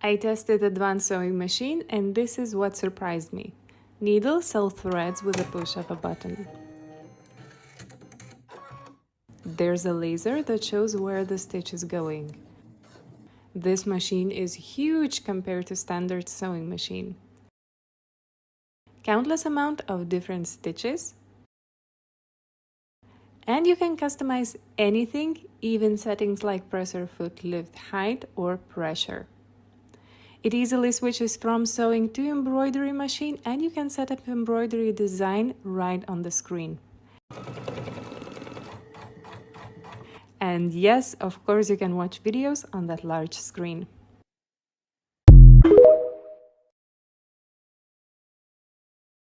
I tested advanced sewing machine and this is what surprised me. Needles sell threads with a push of a button. There's a laser that shows where the stitch is going. This machine is huge compared to standard sewing machine. Countless amount of different stitches. And you can customize anything, even settings like presser foot lift height or pressure. It easily switches from sewing to embroidery machine and you can set up embroidery design right on the screen. And yes, of course you can watch videos on that large screen.